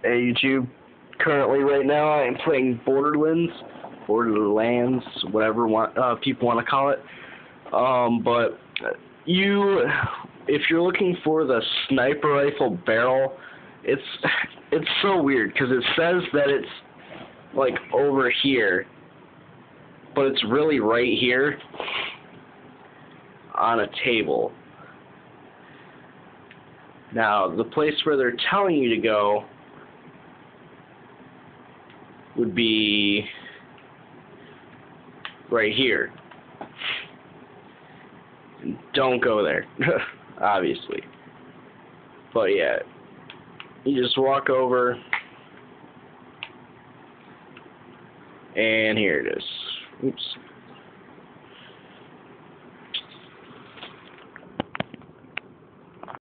Hey YouTube, currently right now I am playing BorderLands, whatever people want to call it. But if you're looking for the sniper rifle barrel, it's so weird because it says that it's like over here, but it's really right here on a table. Now, the place where they're telling you to go would be right here. Don't go there, obviously. But yeah, you just walk over, and here it is. Oops.